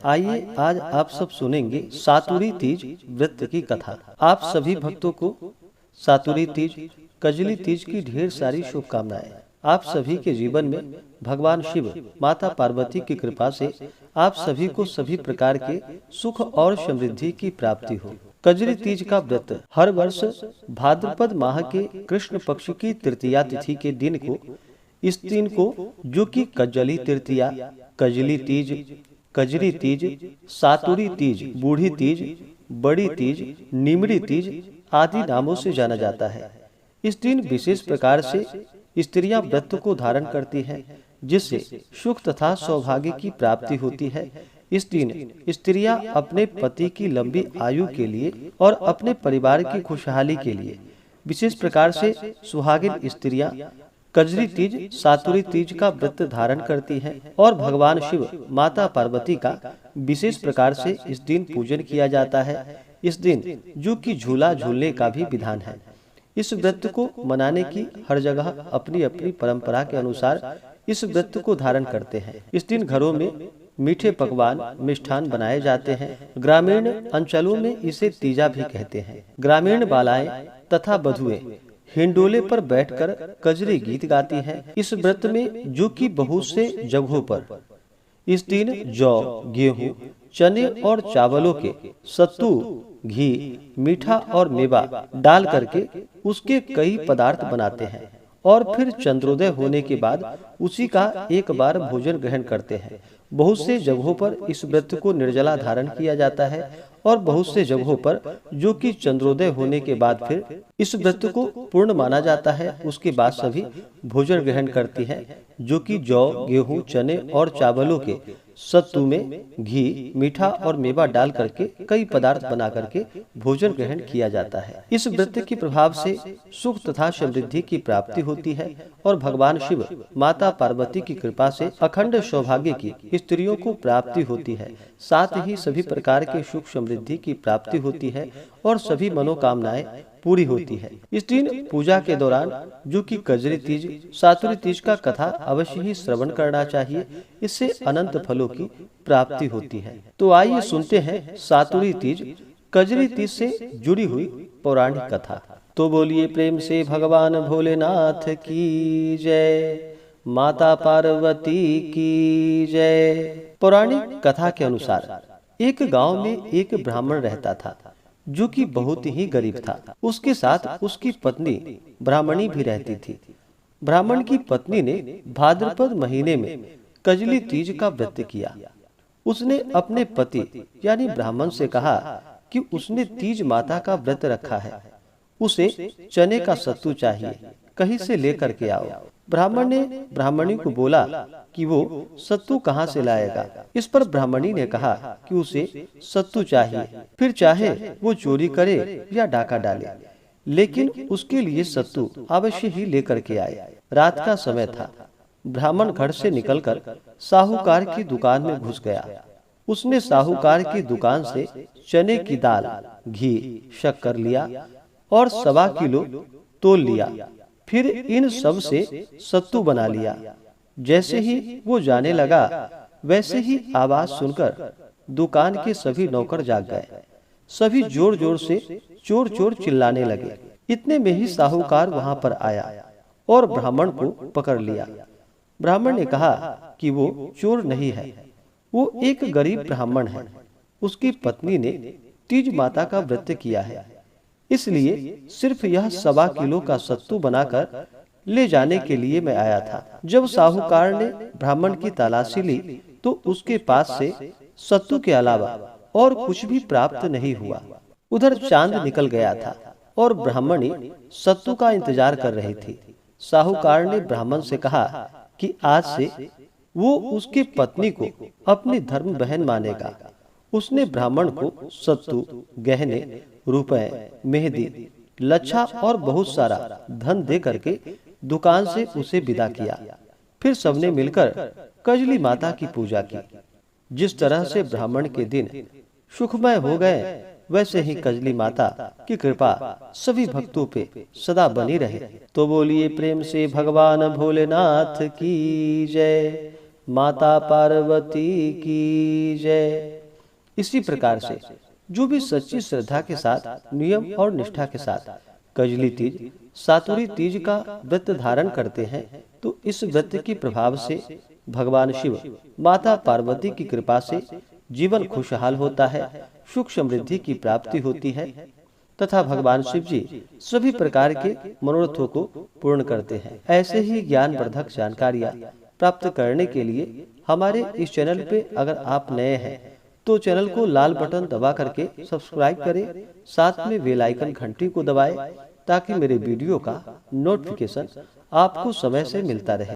आइए आज आप सब सुनेंगे सातुरी तीज व्रत की कथा। आप सभी भक्तों को सातुरी तीज, कजली तीज की ढेर सारी शुभकामनाएं। आप सभी के जीवन में भगवान शिव, माता पार्वती की कृपा से आप सभी को सभी प्रकार के सुख और समृद्धि की प्राप्ति हो। कजली तीज का व्रत हर वर्ष भाद्रपद माह के कृष्ण पक्ष की तृतीया तिथि के दिन को, इस दिन को जो कि कजली तृतीया, कजली तीज, कजरी तीज, सातुरी तीज, बूढ़ी तीज, बड़ी तीज, निमड़ी तीज आदि नामों से जाना जाता है। इस दिन विशेष प्रकार से स्त्रियां व्रत को धारण करती हैं, जिससे सुख तथा सौभाग्य की प्राप्ति होती है। इस दिन स्त्रियां अपने पति की लंबी आयु के लिए और अपने परिवार की खुशहाली के लिए विशेष प्रकार से सुहागिन स्त्रियां कजरी तीज, सातुरी तीज का व्रत धारण करती हैं और भगवान शिव, माता पार्वती का विशेष प्रकार से इस दिन पूजन किया जाता है। इस दिन जो कि झूला झूलने का भी विधान है। इस व्रत को मनाने की हर जगह अपनी अपनी परंपरा के अनुसार इस व्रत को धारण करते हैं। इस दिन घरों में मीठे पकवान, मिष्ठान बनाए जाते हैं। ग्रामीण अंचलों में इसे तीजा भी कहते हैं। ग्रामीण बालाएं तथा बधुएं हिंडोले पर बैठकर कजरी गीत गाती हैं। इस व्रत में जो कि बहुत से जगहों पर इस दिन जौ, गेहूं, चने और चावलों के सत्तू, घी, मीठा और मेवा डाल करके उसके कई पदार्थ बनाते हैं और फिर चंद्रोदय होने के बाद उसी का एक बार भोजन ग्रहण करते हैं। बहुत से जगहों पर इस व्रत को निर्जला धारण किया जाता है और बहुत से जगहों पर जो कि चंद्रोदय होने के बाद फिर इस व्रत को पूर्ण माना जाता है। उसके बाद सभी भोजन ग्रहण करती हैं, जो कि जौ, गेहूं, चने और चावलों के सत्तू में घी, मीठा और मेवा डाल करके कई पदार्थ बना करके भोजन ग्रहण किया जाता है। इस व्रत के प्रभाव से सुख तथा समृद्धि की प्राप्ति होती है और भगवान शिव, माता पार्वती की कृपा से अखंड सौभाग्य की स्त्रियों को प्राप्ति होती है। साथ ही सभी प्रकार के सुख समृद्धि की प्राप्ति होती है और सभी मनोकामनाएं पूरी होती है। इस दिन पूजा के दौरान जो कि कजरी तीज, सातुरी तीज का कथा अवश्य ही श्रवण करना चाहिए। इससे अनंत फलों की प्राप्ति होती है। तो आइए सुनते हैं सातुरी तीज, कजरी तीज से जुड़ी हुई पौराणिक कथा। तो बोलिए प्रेम से भगवान भोलेनाथ की जय, माता पार्वती की जय। पौराणिक कथा के अनुसार एक गांव में एक ब्राह्मण रहता था, जो कि बहुत ही गरीब था। उसके साथ उसकी पत्नी ब्राह्मणी भी रहती थी। ब्राह्मण की पत्नी ने भाद्रपद महीने में कजली तीज का व्रत किया। उसने अपने पति यानी ब्राह्मण से कहा कि उसने तीज माता का व्रत रखा है, उसे चने का सत्तू चाहिए, कहीं से लेकर के आओ। ब्राह्मण ने ब्राह्मणी को बोला कि वो सत्तू कहाँ से लाएगा। इस पर ब्राह्मणी ने कहा कि उसे सत्तू चाहिए, फिर चाहे वो चोरी करे या डाका डाले, लेकिन उसके लिए सत्तू अवश्य ही लेकर के आए। रात का समय था। ब्राह्मण घर से निकलकर साहूकार की दुकान में घुस गया। उसने साहूकार की दुकान से चने की दाल, घी, शक्कर लिया और 1.25 किलो तोल लिया। फिर इन सब से सत्तू बना लिया। जैसे ही वो जाने लगा, वैसे ही आवाज सुनकर दुकान के सभी नौकर जाग गए। सभी जोर जोर से चोर चोर चिल्लाने लगे। इतने में ही साहूकार वहां पर आया और ब्राह्मण को पकड़ लिया। ब्राह्मण ने कहा कि वो चोर नहीं है, वो एक गरीब ब्राह्मण है। उसकी पत्नी ने तीज माता का व्रत किया है, इसलिए सिर्फ यह 1.25 किलो का सत्तू बनाकर ले जाने के लिए मैं आया था। जब साहूकार ने ब्राह्मण की तलाशी ली तो उसके पास से सत्तू के अलावा और कुछ भी प्राप्त नहीं हुआ। उधर चांद निकल गया था और ब्राह्मणी सत्तू का इंतजार कर रही थी। साहूकार ने ब्राह्मण से कहा कि आज से वो उसकी पत्नी को अपनी धर्म बहन मानेगा। उसने ब्राह्मण को सत्तू, गहने, रुपए, मेहंदी, लच्छा और बहुत सारा धन दे करके दुकान से उसे विदा किया। फिर सबने मिलकर कजली माता की पूजा की। जिस तरह से ब्राह्मण के दिन सुखमय हो गए, वैसे ही कजली माता की कृपा सभी भक्तों पे सदा बनी रहे। तो बोलिए प्रेम से भगवान भोलेनाथ की जय, माता पार्वती की जय। इसी प्रकार से जो भी सच्ची श्रद्धा के साथ, नियम और निष्ठा के साथ कजली तीज, सातुरी तीज का व्रत धारण करते हैं, तो इस व्रत के प्रभाव से भगवान शिव, माता पार्वती की कृपा से जीवन खुशहाल होता है, सुख समृद्धि की प्राप्ति होती है तथा भगवान शिव जी सभी प्रकार के मनोरथों को पूर्ण करते हैं। ऐसे ही ज्ञानवर्धक जानकारियाँ प्राप्त करने के लिए हमारे इस चैनल पे अगर आप नए हैं तो चैनल को लाल बटन दबा करके सब्सक्राइब करें, साथ में बेल आइकन घंटी को दबाएं ताकि मेरे वीडियो का नोटिफिकेशन आपको समय से मिलता रहे।